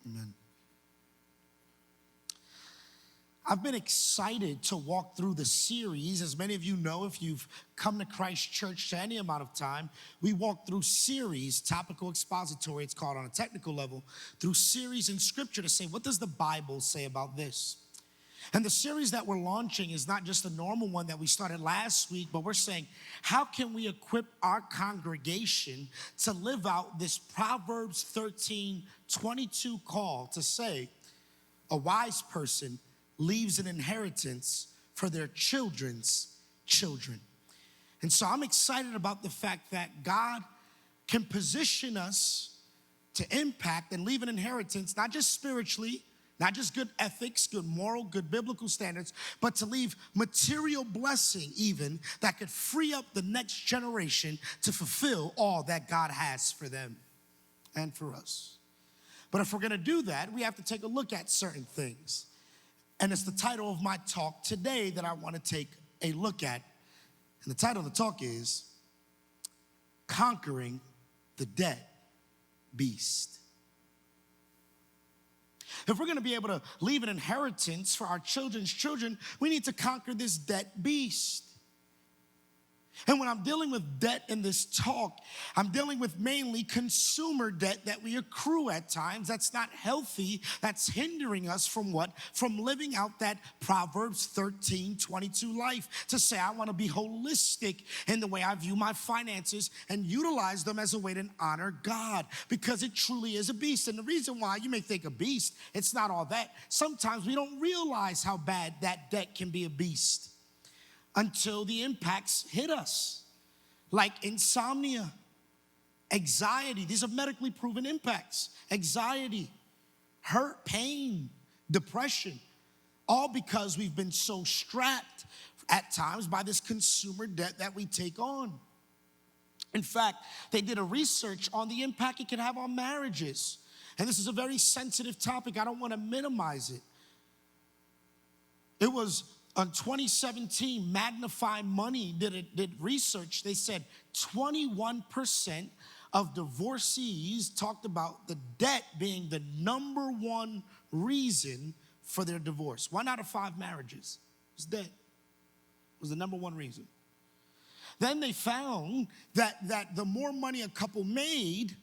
Amen. I've been excited to walk through the series. As many of you know, if you've come to Christ Church to any amount of time, we walk through series, topical expository, it's called on a technical level, through series in Scripture to say, what does the Bible say about this? And the series that we're launching is not just a normal one that we started last week, but we're saying, how can we equip our congregation to live out this Proverbs 13:22 call to say, a wise person leaves an inheritance for their children's children. And so I'm excited about the fact that God can position us to impact and leave an inheritance, not just spiritually, not just good ethics, good moral, good biblical standards, but to leave material blessing even that could free up the next generation to fulfill all that God has for them and for us. But if we're gonna do that, we have to take a look at certain things. And it's the title of my talk today that I want to take a look at. And the title of the talk is Conquering the Debt Beast. If we're going to be able to leave an inheritance for our children's children, we need to conquer this debt beast. And when I'm dealing with debt in this talk, I'm dealing with mainly consumer debt that we accrue at times. That's not healthy. That's hindering us from what? From living out that Proverbs 13:22 life. To say I want to be holistic in the way I view my finances and utilize them as a way to honor God, because it truly is a beast. And the reason why you may think a beast, it's not all that. Sometimes we don't realize how bad that debt can be a beast until the impacts hit us, like insomnia, anxiety. These are medically proven impacts. Anxiety, hurt, pain, depression, all because we've been so strapped at times by this consumer debt that we take on. In fact, they did a research on the impact it can have on marriages. And this is a very sensitive topic. I don't want to minimize it. It was on 2017, Magnify Money did research. They said 21% of divorcees talked about the debt being the number one reason for their divorce. 1 out of 5 marriages was debt. Was the number one reason. Then they found that the more money a couple made,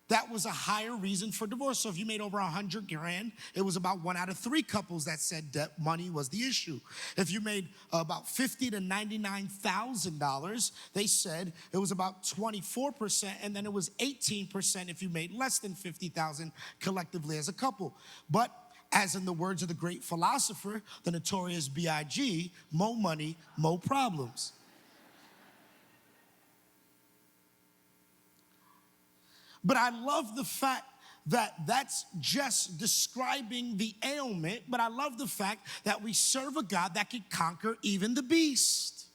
that was a higher reason for divorce. So if you made over 100 grand, it was about 1 out of 3 couples that said debt money was the issue. If you made about $50,000 to $99,000, they said it was about 24%, and then it was 18% if you made less than $50,000 collectively as a couple. But as in the words of the great philosopher, the notorious B.I.G., more money, more problems. But I love the fact that that's just describing the ailment, but I love the fact that we serve a God that can conquer even the beast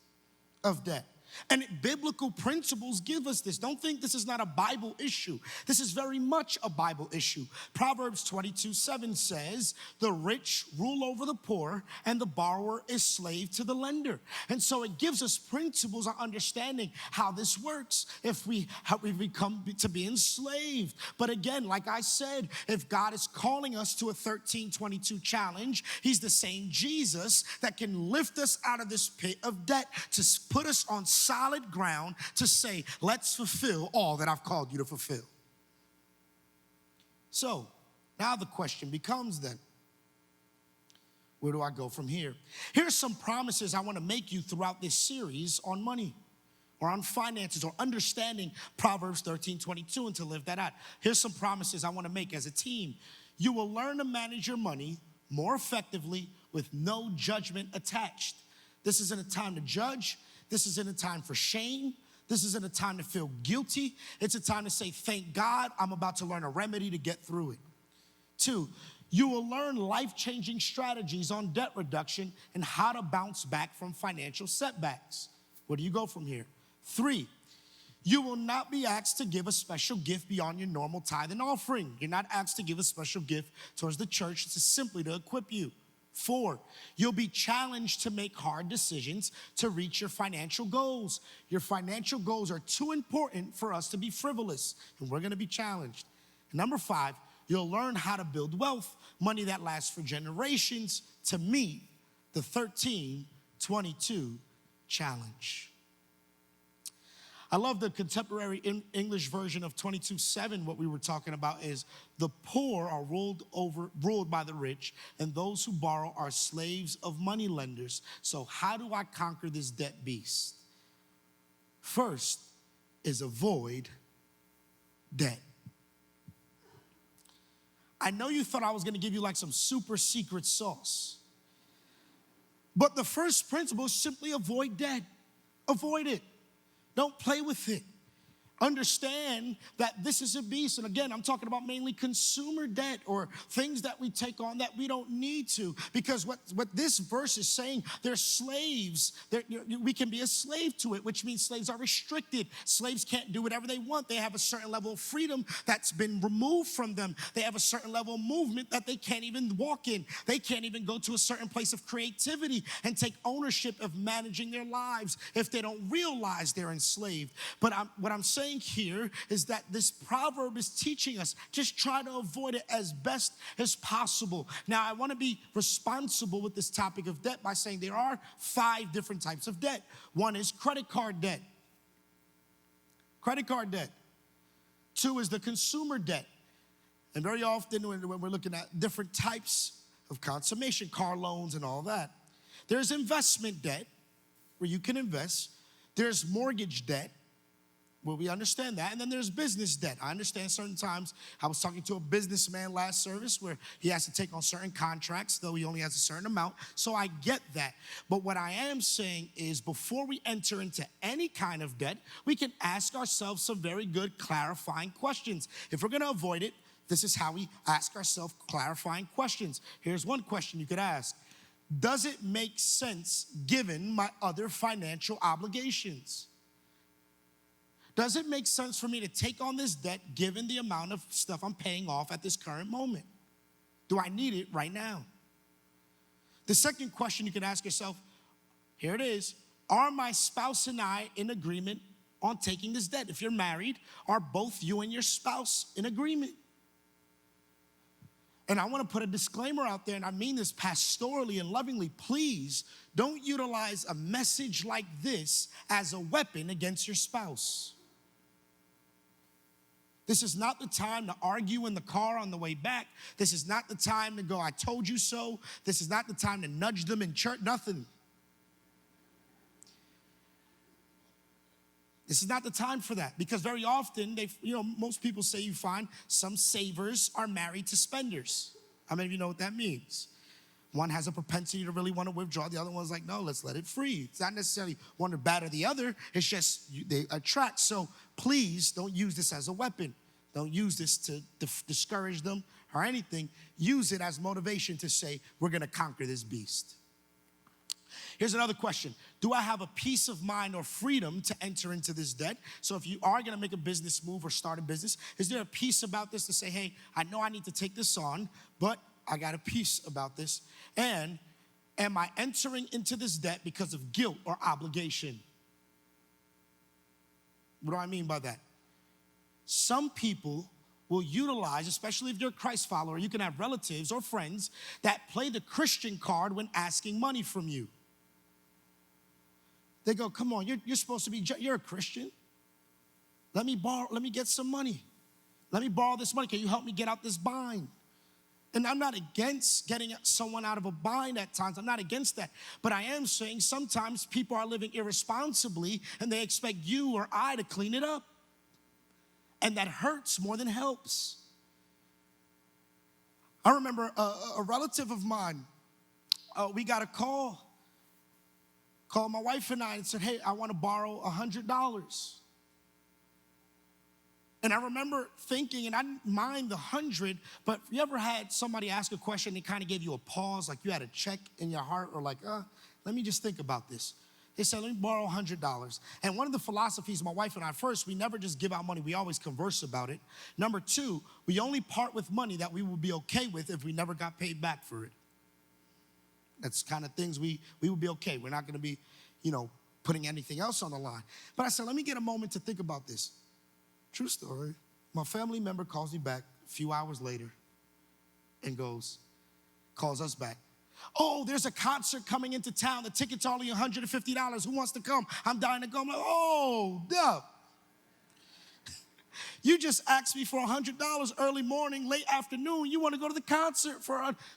of debt. And biblical principles give us this. Don't think this is not a Bible issue. This is very much a Bible issue. Proverbs 22:7 says, the rich rule over the poor, and the borrower is slave to the lender. And so it gives us principles of understanding how this works if we become to be enslaved. But again, like I said, if God is calling us to a 13:22 challenge, he's the same Jesus that can lift us out of this pit of debt to put us on solid ground to say, let's fulfill all that I've called you to fulfill. So now the question becomes then, where do I go from here? Here's some promises I want to make you throughout this series on money or on finances or understanding Proverbs 13:22 and to live that out. Here's some promises I want to make as a team. You will learn to manage your money more effectively with no judgment attached. This isn't a time to judge. This isn't a time for shame. This isn't a time to feel guilty. It's a time to say, thank God, I'm about to learn a remedy to get through it. 2, you will learn life-changing strategies on debt reduction and how to bounce back from financial setbacks. Where do you go from here? 3, you will not be asked to give a special gift beyond your normal tithe and offering. You're not asked to give a special gift towards the church. It's simply to equip you. 4, you'll be challenged to make hard decisions to reach your financial goals. Your financial goals are too important for us to be frivolous, and we're going to be challenged. Number 5, you'll learn how to build wealth, money that lasts for generations, to meet the 1322 challenge. I love the contemporary English version of 22:7. What we were talking about is the poor are ruled by the rich, and those who borrow are slaves of moneylenders. So how do I conquer this debt beast? First is avoid debt. I know you thought I was going to give you like some super secret sauce, but the first principle is simply avoid debt. Avoid it. Don't play with it. Understand that this is a beast. And again, I'm talking about mainly consumer debt or things that we take on that we don't need to. Because what this verse is saying, they're slaves. We can be a slave to it, which means slaves are restricted. Slaves can't do whatever they want. They have a certain level of freedom that's been removed from them. They have a certain level of movement that they can't even walk in. They can't even go to a certain place of creativity and take ownership of managing their lives if they don't realize they're enslaved. But what I'm saying here is that this proverb is teaching us just try to avoid it as best as possible. Now, I want to be responsible with this topic of debt by saying there are 5 different types of debt. One is credit card debt. Credit card debt. 2 is the consumer debt. And very often when we're looking at different types of consummation, car loans and all that, there's investment debt where you can invest. There's mortgage debt. Well, we understand that. And then there's business debt. I understand certain times. I was talking to a businessman last service where he has to take on certain contracts, though he only has a certain amount. So I get that. But what I am saying is before we enter into any kind of debt, we can ask ourselves some very good clarifying questions. If we're going to avoid it, this is how we ask ourselves clarifying questions. Here's one question you could ask. Does it make sense given my other financial obligations? Does it make sense for me to take on this debt given the amount of stuff I'm paying off at this current moment? Do I need it right now? The second question you can ask yourself, here it is, are my spouse and I in agreement on taking this debt? If you're married, are both you and your spouse in agreement? And I want to put a disclaimer out there, and I mean this pastorally and lovingly. Please don't utilize a message like this as a weapon against your spouse. This is not the time to argue in the car on the way back. This is not the time to go, I told you so. This is not the time to nudge them in church, nothing. This is not the time for that because very often, most people say you find some savers are married to spenders. How many of you know what that means? One has a propensity to really want to withdraw. The other one's like, no, let's let it free. It's not necessarily one or bad or the other. It's just they attract. So please don't use this as a weapon. Don't use this to discourage them or anything. Use it as motivation to say, we're going to conquer this beast. Here's another question. Do I have a peace of mind or freedom to enter into this debt? So if you are going to make a business move or start a business, is there a peace about this to say, hey, I know I need to take this on, but I got a peace about this? And am I entering into this debt because of guilt or obligation? What do I mean by that? Some people will utilize, especially if you're a Christ follower, you can have relatives or friends that play the Christian card when asking money from you. They go, come on, you're supposed to be, you're a Christian. Let me get some money. Let me borrow this money. Can you help me get out this bind? And I'm not against getting someone out of a bind at times. I'm not against that. But I am saying sometimes people are living irresponsibly and they expect you or I to clean it up. And that hurts more than helps. I remember a relative of mine, we got a called my wife and I and said, hey, I want to borrow $100. And I remember thinking, and I didn't mind the 100, but you ever had somebody ask a question that kind of gave you a pause, like you had a check in your heart, or like, let me just think about this. They said, let me borrow $100. And one of the philosophies, my wife and I, first, we never just give out money. We always converse about it. Number 2, we only part with money that we will be okay with if we never got paid back for it. That's kind of things we would be okay. We're not going to be, putting anything else on the line. But I said, let me get a moment to think about this. True story. My family member calls me back a few hours later. and calls us back. Oh, there's a concert coming into town. The ticket's only $150. Who wants to come? I'm dying to go. I'm like, oh, duh. You just asked me for $100 early morning, late afternoon. You want to go to the concert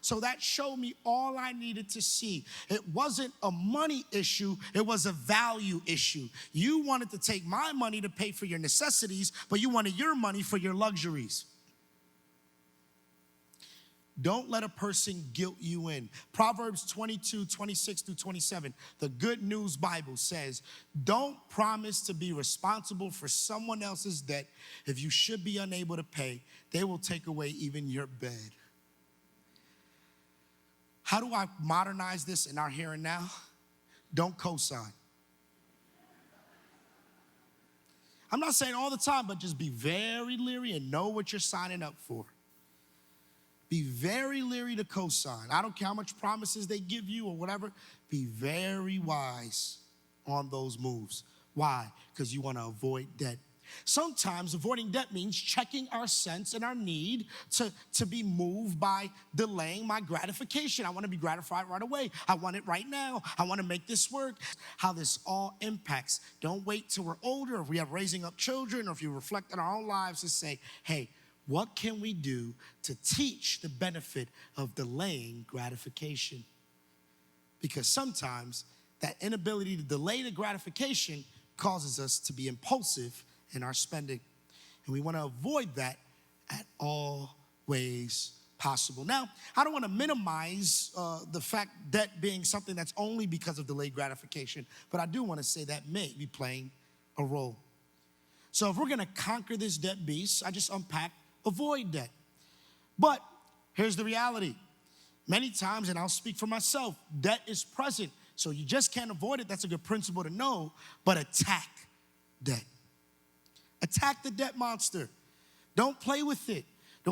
so that showed me all I needed to see. It wasn't a money issue. It was a value issue. You wanted to take my money to pay for your necessities, but you wanted your money for your luxuries. Don't let a person guilt you in. Proverbs 22, 26 through 27, the Good News Bible says, don't promise to be responsible for someone else's debt. If you should be unable to pay, they will take away even your bed. How do I modernize this in our here and now? Don't co-sign. I'm not saying all the time, but just be very leery and know what you're signing up for. Be very leery to co-sign. I don't care how much promises they give you or whatever. Be very wise on those moves. Why? Because you want to avoid debt. Sometimes avoiding debt means checking our sense and our need to be moved by delaying my gratification. I want to be gratified right away. I want it right now. I want to make this work. How this all impacts. Don't wait till we're older, if we have raising up children, or if you reflect on our own lives and say, hey, what can we do to teach the benefit of delaying gratification? Because sometimes that inability to delay the gratification causes us to be impulsive in our spending. And we want to avoid that at all ways possible. Now, I don't want to minimize the fact debt being something that's only because of delayed gratification, but I do want to say that may be playing a role. So if we're going to conquer this debt beast, I just unpacked avoid debt. But here's the reality. Many times, and I'll speak for myself, debt is present. So you just can't avoid it. That's a good principle to know. But attack debt. Attack the debt monster. Don't play with it.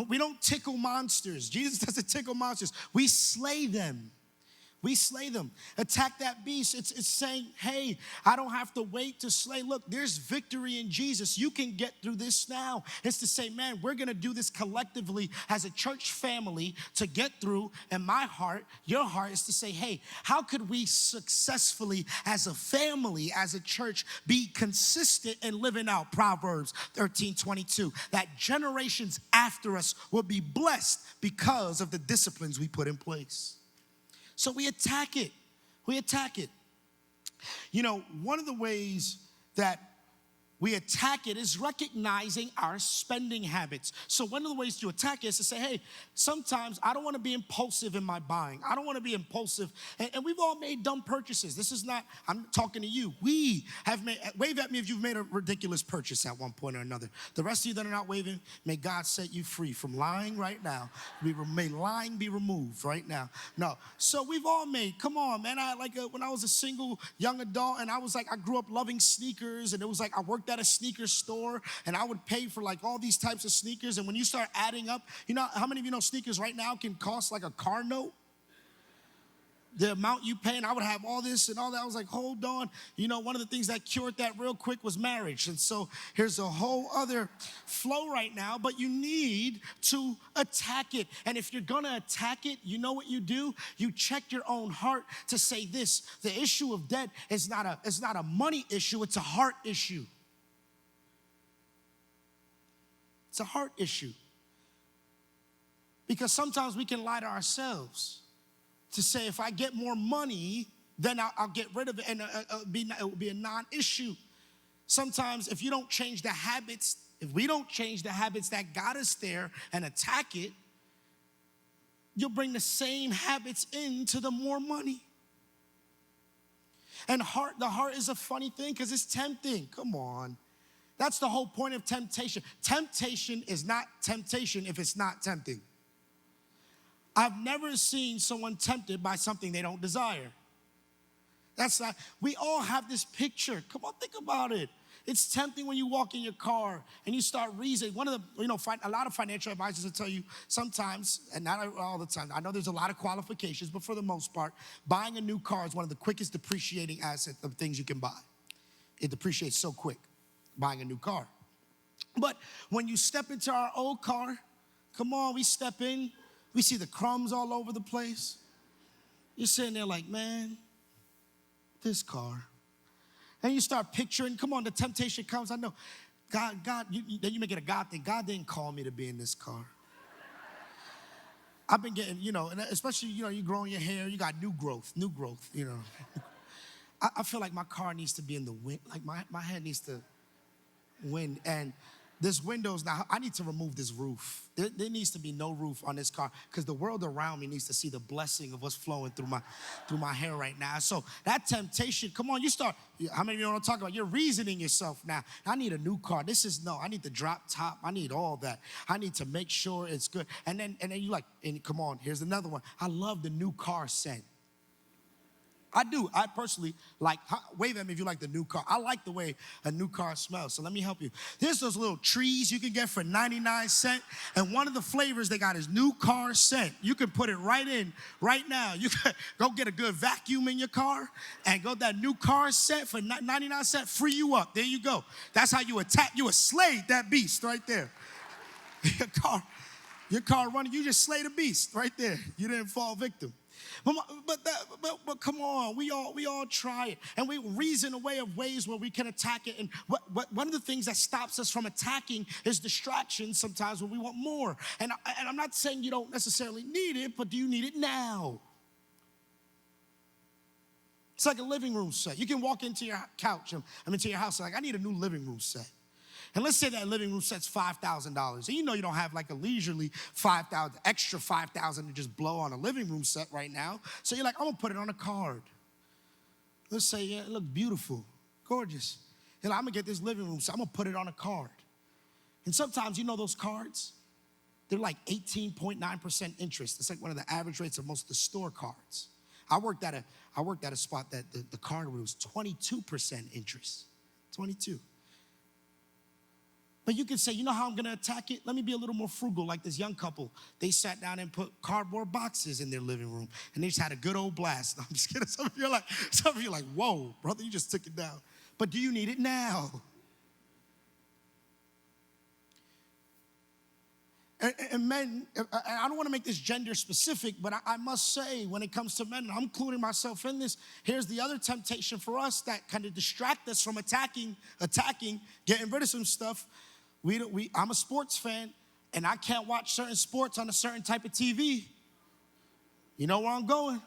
We don't tickle monsters. Jesus doesn't tickle monsters. We slay them. We slay them. Attack that beast. It's saying, hey, I don't have to wait to slay. Look, there's victory in Jesus. You can get through this now. It's to say, man, we're going to do this collectively as a church family to get through. And my heart, your heart is to say, hey, how could we successfully as a family, as a church, be consistent in living out Proverbs 13:22, that generations after us will be blessed because of the disciplines we put in place. So we attack it. We attack it. You know, one of the ways that we attack it is recognizing our spending habits. So one of the ways to attack it is to say, hey, sometimes I don't want to be impulsive in my buying. I don't want to be impulsive. And we've all made dumb purchases. This is not, I'm talking to you. We have made, wave at me if you've made a ridiculous purchase at one point or another. The rest of you that are not waving, may God set you free from lying right now. May lying be removed right now. No. So we've all made, come on, man. When I was a single young adult and I grew up loving sneakers, and it was like I worked at a sneaker store and I would pay for like all these types of sneakers. And when you start adding up, you know, how many of you know sneakers right now can cost like a car note? The amount you pay, and I would have all this and all that. I was like, hold on. You know, one of the things that cured that real quick was marriage. And so here's a whole other flow right now, but you need to attack it. And if you're gonna attack it, you know what you do? You check your own heart to say this: the issue of debt is not a money issue, it's a heart issue. It's a heart issue. Because sometimes we can lie to ourselves to say, if I get more money, then I'll get rid of it, and it will be a non-issue. Sometimes if you don't change the habits, if we don't change the habits that got us there and attack it, you'll bring the same habits into the more money. And the heart is a funny thing because it's tempting. Come on. That's the whole point of temptation. Temptation is not temptation if it's not tempting. I've never seen someone tempted by something they don't desire. That's not, we all have this picture. Come on, think about it. It's tempting when you walk in your car and you start reasoning. A lot of financial advisors will tell you sometimes, and not all the time, I know there's a lot of qualifications, but for the most part, buying a new car is one of the quickest depreciating assets of things you can buy. It depreciates so quick, buying a new car. But when you step into our old car, come on, we step in, We see the crumbs all over the place. You're sitting there like, man, this car. And you start picturing, come on, the temptation comes. I know, God, then you make it a God thing. God didn't call me to be in this car. I've been getting, and especially, you growing your hair, you got new growth, I feel like my car needs to be in the wind, like my head needs to wind. And this windows now, I need to remove this roof. There needs to be no roof on this car because the world around me needs to see the blessing of what's flowing through my hair right now. So that temptation, come on, how many of you know what I'm talking about? You're reasoning yourself now. I need a new car. I need the drop top. I need all that. I need to make sure it's good. And then you like, and come on, here's another one. I love the new car scent. I do. I personally like, wave at me if you like the new car. I like the way a new car smells. So let me help you. There's those little trees you can get for 99 cents. And one of the flavors they got is new car scent. You can put it right in right now. You can go get a good vacuum in your car and go that new car scent for 99 cents, free you up. There you go. That's how you slayed that beast right there. Your car running, you just slayed a beast right there. You didn't fall victim. But come on, we all try it, and we reason away of ways where we can attack it. And one of the things that stops us from attacking is distraction. Sometimes when we want more, and I'm not saying you don't necessarily need it, but do you need it now? It's like a living room set. You can walk into your couch, into your house, like I need a new living room set. And let's say that living room set's $5,000. And you don't have like a leisurely extra $5,000 to just blow on a living room set right now. So you're like, I'm gonna put it on a card. Let's say, yeah, it looks beautiful, gorgeous. And I'm gonna get this living room set, I'm gonna put it on a card. And sometimes, those cards, they're like 18.9% interest. It's like one of the average rates of most of the store cards. I worked at a spot that the card was 22% interest, 22. But you can say, how I'm gonna attack it? Let me be a little more frugal, like this young couple. They sat down and put cardboard boxes in their living room, and they just had a good old blast. I'm just kidding. Some of you are like, whoa, brother, you just took it down. But do you need it now? And men, I don't want to make this gender specific, but I must say, when it comes to men, I'm including myself in this, here's the other temptation for us that kind of distract us from attacking, getting rid of some stuff. I'm a sports fan, and I can't watch certain sports on a certain type of TV. You know where I'm going?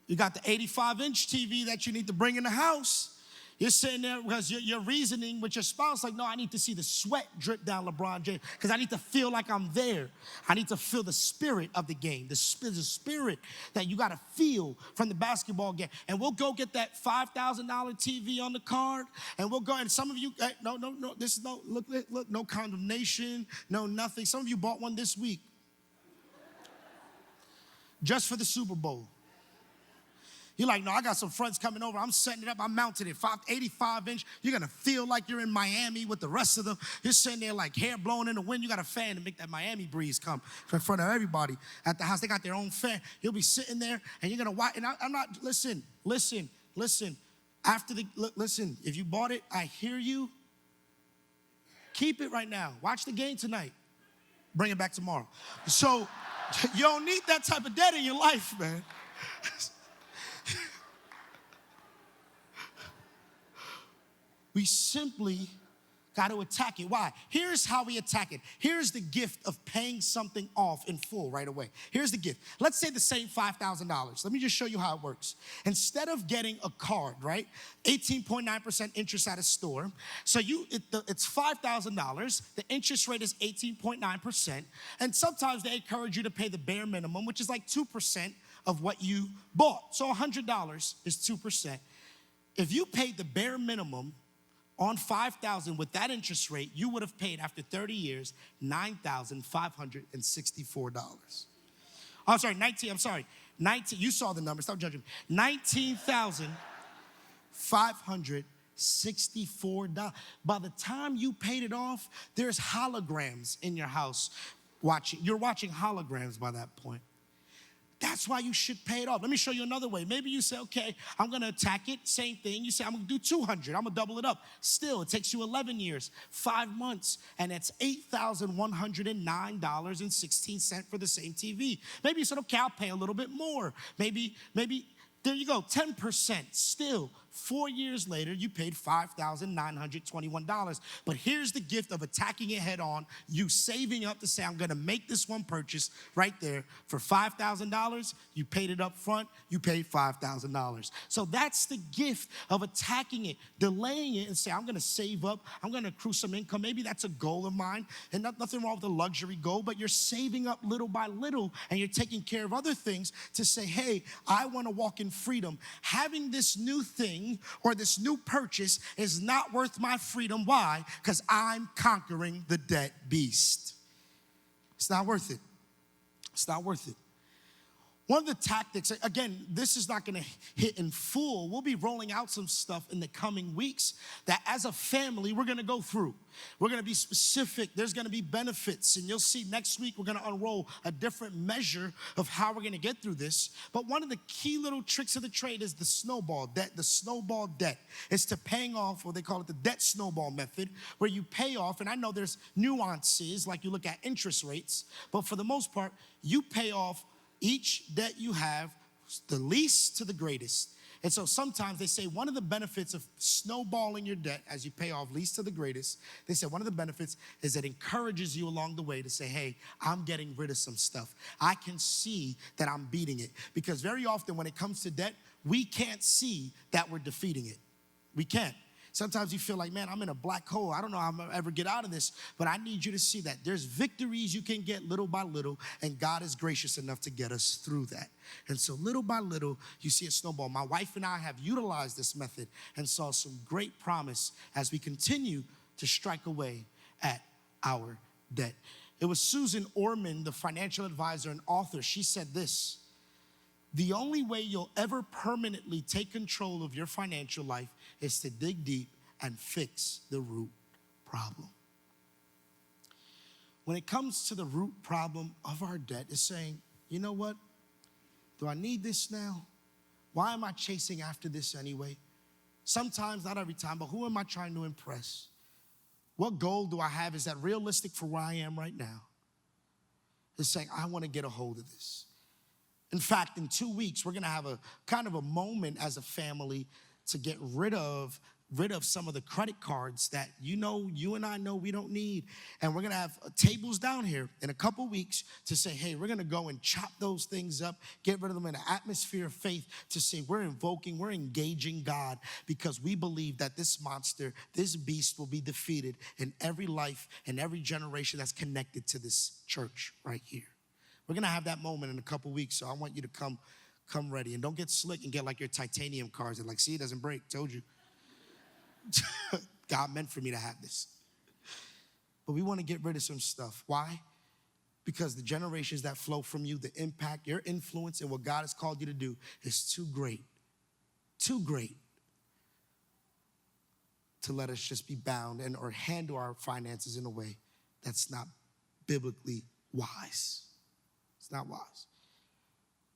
You got the 85-inch TV that you need to bring in the house. You're sitting there because you're reasoning with your spouse like, no, I need to see the sweat drip down LeBron James because I need to feel like I'm there. I need to feel the spirit of the game, the spirit that you got to feel from the basketball game. And we'll go get that $5,000 TV on the card, and we'll go, and some of you, no, this is look, no condemnation, no nothing. Some of you bought one this week just for the Super Bowl. You're like, no, I got some friends coming over. I'm setting it up. I'm mounting it, 85-inch. You're going to feel like you're in Miami with the rest of them. You're sitting there like hair blowing in the wind. You got a fan to make that Miami breeze come in front of everybody at the house. They got their own fan. You'll be sitting there, and you're going to watch. And I'm not, listen. Listen, if you bought it, I hear you. Keep it right now. Watch the game tonight. Bring it back tomorrow. So you don't need that type of debt in your life, man. We simply got to attack it. Why? Here's how we attack it. Here's the gift of paying something off in full right away. Here's the gift. Let's say the same $5,000. Let me just show you how it works. Instead of getting a card, right? 18.9% interest at a store. So it's $5,000. The interest rate is 18.9%. And sometimes they encourage you to pay the bare minimum, which is like 2% of what you bought. So $100 is 2%. If you paid the bare minimum on $5,000 with that interest rate, you would have paid after 30 years $9,564. I'm sorry, 19, you saw the number, stop judging me. $19,564. By the time you paid it off, there's holograms in your house watching. You're watching holograms by that point. That's why you should pay it off. Let me show you another way. Maybe you say, okay, I'm going to attack it. Same thing. You say, I'm going to do 200. I'm going to double it up. Still, it takes you 11 years, 5 months, and it's $8,109.16 for the same TV. Maybe you said, okay, I'll pay a little bit more. Maybe, there you go, 10%. Still, 4 years later, you paid $5,921. But here's the gift of attacking it head on, you saving up to say, I'm gonna make this one purchase right there for $5,000. You paid it up front, you paid $5,000. So that's the gift of attacking it, delaying it, and say, I'm gonna save up, I'm gonna accrue some income. Maybe that's a goal of mine, and nothing wrong with a luxury goal, but you're saving up little by little, and you're taking care of other things to say, hey, I wanna walk in freedom. Having this new thing or this new purchase is not worth my freedom. Why? Because I'm conquering the debt beast. It's not worth it. It's not worth it. One of the tactics, again, this is not gonna hit in full. We'll be rolling out some stuff in the coming weeks that as a family, we're gonna go through. We're gonna be specific. There's gonna be benefits. And you'll see next week, we're gonna unroll a different measure of how we're gonna get through this. But one of the key little tricks of the trade is the snowball debt. The snowball debt is to paying off, or they call it the debt snowball method, where you pay off, and I know there's nuances, like you look at interest rates, but for the most part, you pay off each debt you have, the least to the greatest. And so sometimes they say one of the benefits of snowballing your debt as you pay off least to the greatest, they say one of the benefits is it encourages you along the way to say, hey, I'm getting rid of some stuff. I can see that I'm beating it. Because very often when it comes to debt, we can't see that we're defeating it. We can't. Sometimes you feel like, man, I'm in a black hole. I don't know how I'm gonna ever get out of this, but I need you to see that there's victories you can get little by little, and God is gracious enough to get us through that. And so little by little, you see a snowball. My wife and I have utilized this method and saw some great promise as we continue to strike away at our debt. It was Susan Orman, the financial advisor and author. She said this: the only way you'll ever permanently take control of your financial life is to dig deep and fix the root problem. When it comes to the root problem of our debt, it's saying, you know what? Do I need this now? Why am I chasing after this anyway? Sometimes, not every time, but who am I trying to impress? What goal do I have? Is that realistic for where I am right now? It's saying, I want to get a hold of this. In fact, in 2 weeks, we're gonna have a kind of a moment as a family to get rid of some of the credit cards that you and I know we don't need. And we're gonna have tables down here in a couple weeks to say, hey, we're gonna go and chop those things up, get rid of them in an atmosphere of faith to say we're engaging God, because we believe that this monster, this beast will be defeated in every life and every generation that's connected to this church right here. We're gonna have that moment in a couple weeks, so I want you to come ready. And don't get slick and get like your titanium cards and like, see, it doesn't break, told you. God meant for me to have this. But we wanna get rid of some stuff. Why? Because the generations that flow from you, the impact, your influence, and what God has called you to do is too great to let us just be bound or handle our finances in a way that's not biblically wise. It's not wise.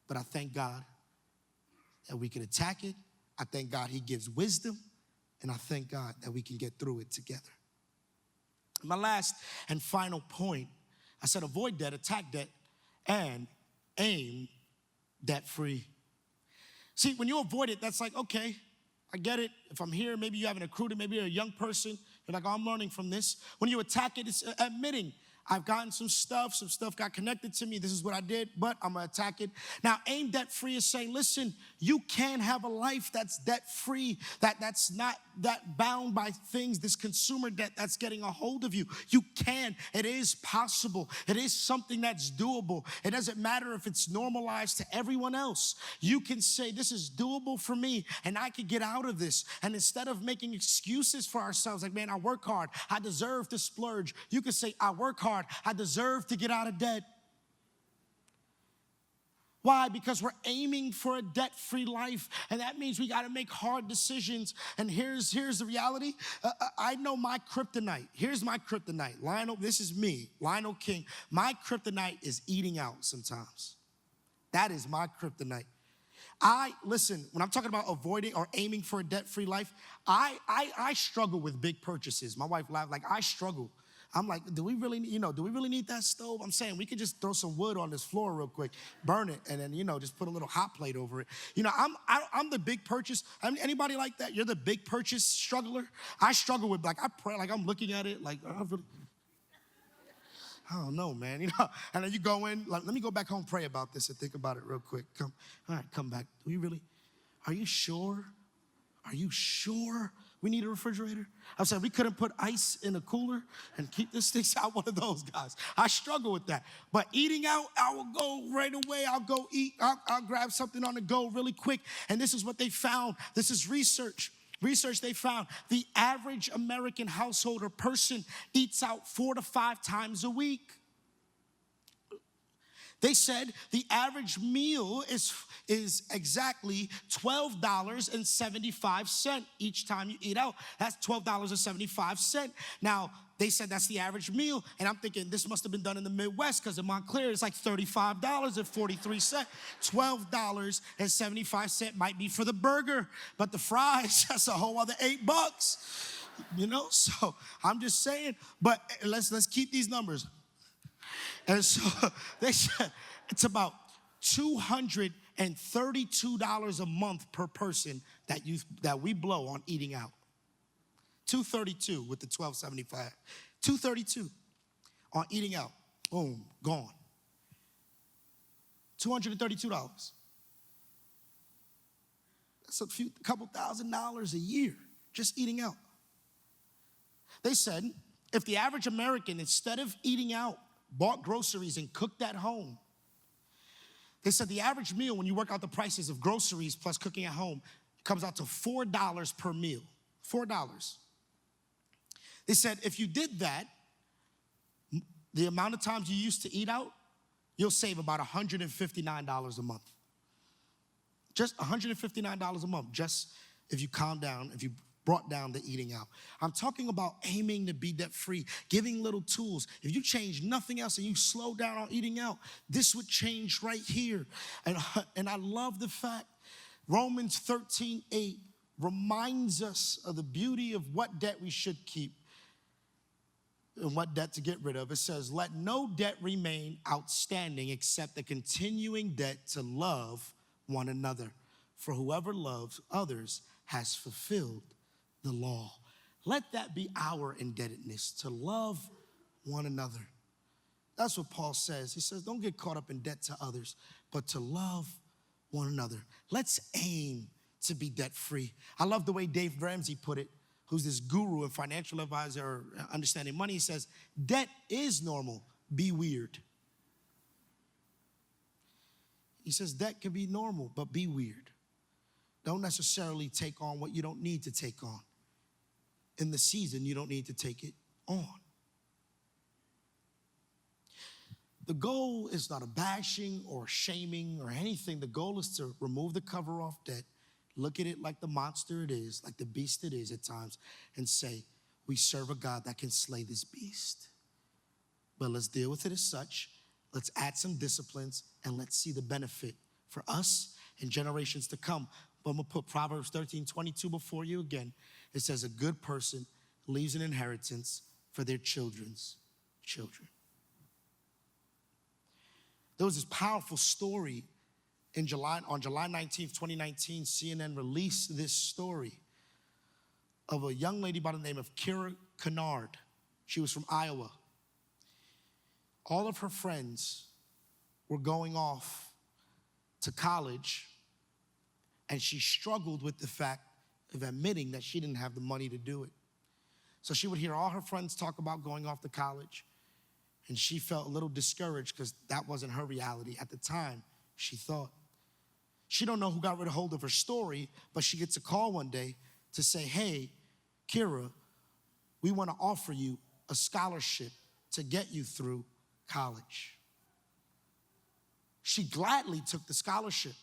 But I thank God that we can attack it. I thank God he gives wisdom. And I thank God that we can get through it together. My last and final point, I said avoid debt, attack debt, and aim debt-free. See, when you avoid it, that's like, okay, I get it. If I'm here, maybe you haven't accrued it, maybe you're a young person, you're like, oh, I'm learning from this. When you attack it, it's admitting, I've gotten some stuff got connected to me. This is what I did, but I'm gonna attack it. Now, aim debt-free is saying, listen, you can have a life that's debt-free, that's not that bound by things, this consumer debt that's getting a hold of you. You can, it is possible. It is something that's doable. It doesn't matter if it's normalized to everyone else. You can say, this is doable for me, and I can get out of this. And instead of making excuses for ourselves, like, man, I work hard, I deserve to splurge, you can say, I work hard, I deserve to get out of debt. Why? Because we're aiming for a debt-free life, and that means we got to make hard decisions. And here's the reality. I know my kryptonite. Here's my kryptonite. Lionel, this is me, Lionel King. My kryptonite is eating out sometimes. That is my kryptonite. Listen, when I'm talking about avoiding or aiming for a debt-free life, I struggle with big purchases. My wife laughed, like, I struggle. I'm like, do we really need that stove? I'm saying we could just throw some wood on this floor real quick, burn it, and then, just put a little hot plate over it. I'm the big purchase. Anybody like that? You're the big purchase struggler? I struggle with, like, I pray, like, I'm looking at it, like, I don't know, man. And then you go in, like, let me go back home, pray about this and think about it real quick. Come back. Are you sure? Are you sure we need a refrigerator? I'm saying we couldn't put ice in a cooler and keep this thing out. One of those guys. I struggle with that. But eating out, I will go right away. I'll go eat. I'll grab something on the go really quick. And this is what they found. This is research. They found the average American household or person eats out 4 to 5 times a week. They said the average meal is exactly $12.75 each time you eat out. That's $12.75. Now, they said that's the average meal, and I'm thinking this must have been done in the Midwest because in Montclair it's like $35.43. $12.75 might be for the burger, but the fries, that's a whole other $8. So I'm just saying, but let's keep these numbers. And so they said it's about $232 a month per person that we blow on eating out. $232 with the $12.75. $232 on eating out. Boom, gone. $232. That's a couple $1,000s a year just eating out. They said if the average American, instead of eating out, bought groceries and cooked at home, they said the average meal, when you work out the prices of groceries plus cooking at home, comes out to $4 per meal. $4. They said if you did that, the amount of times you used to eat out, you'll save about $159 a month. Just $159 a month, just if you calm down, if you brought down the eating out. I'm talking about aiming to be debt-free, giving little tools. If you change nothing else and you slow down on eating out, this would change right here. And I love the fact Romans 13:8 reminds us of the beauty of what debt we should keep and what debt to get rid of. It says, let no debt remain outstanding except the continuing debt to love one another. For whoever loves others has fulfilled the law. Let that be our indebtedness, to love one another. That's what Paul says. He says, don't get caught up in debt to others, but to love one another. Let's aim to be debt-free. I love the way Dave Ramsey put it, who's this guru and financial advisor, understanding money. He says, debt is normal, be weird. He says debt can be normal, but be weird. Don't necessarily take on what you don't need to take on. In the season, you don't need to take it on. The goal is not a bashing or shaming or anything. The goal is to remove the cover off debt, look at it like the monster it is, like the beast it is at times, and say, we serve a God that can slay this beast. But let's deal with it as such. Let's add some disciplines, and let's see the benefit for us and generations to come. But I'm going to put Proverbs 13:22 before you again. It says, a good person leaves an inheritance for their children's children. There was this powerful story on July 19th, 2019. CNN released this story of a young lady by the name of Kira Kennard. She was from Iowa. All of her friends were going off to college, and she struggled with the fact of admitting that she didn't have the money to do it. So she would hear all her friends talk about going off to college, and she felt a little discouraged because that wasn't her reality at the time, she thought. She don't know who got rid of hold of her story, but she gets a call one day to say, hey, Kira, we want to offer you a scholarship to get you through college. She gladly took the scholarship.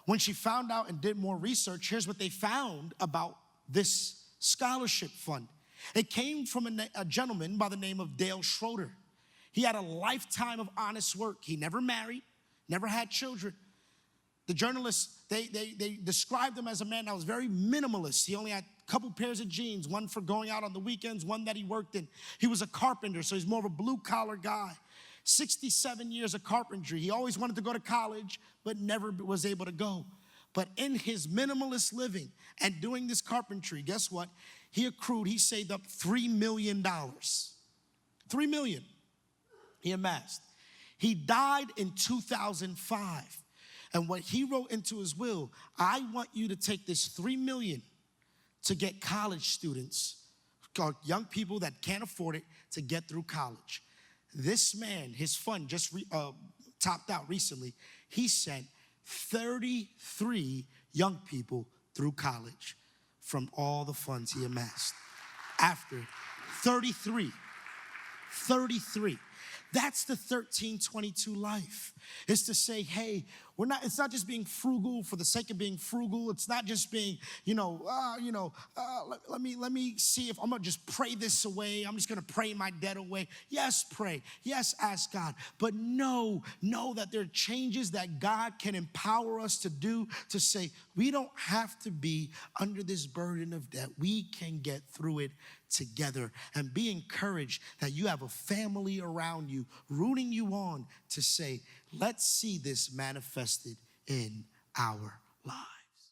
When she found out and did more research, here's what they found about this scholarship fund. It came from a gentleman by the name of Dale Schroeder. He had a lifetime of honest work. He never married, never had children. The journalists, they described him as a man that was very minimalist. He only had a couple pairs of jeans, one for going out on the weekends, one that he worked in. He was a carpenter, so he's more of a blue-collar guy. 67 years of carpentry. He always wanted to go to college, but never was able to go. But in his minimalist living and doing this carpentry, guess what? He saved up $3 million. $3 million he amassed. He died in 2005. And what he wrote into his will, I want you to take this $3 million to get college students, young people that can't afford it, to get through college. This man, his fund just topped out recently. He sent 33 young people through college from all the funds he amassed. After 33. That's the 1322 life. It's to say, hey, it's not just being frugal for the sake of being frugal. It's not just being, let me see if I'm gonna just pray this away. I'm just gonna pray my debt away. Yes, pray. Yes, ask God. But know that there are changes that God can empower us to do, to say, we don't have to be under this burden of debt. We can get through it together, and be encouraged that you have a family around you rooting you on to say, let's see this manifested in our lives.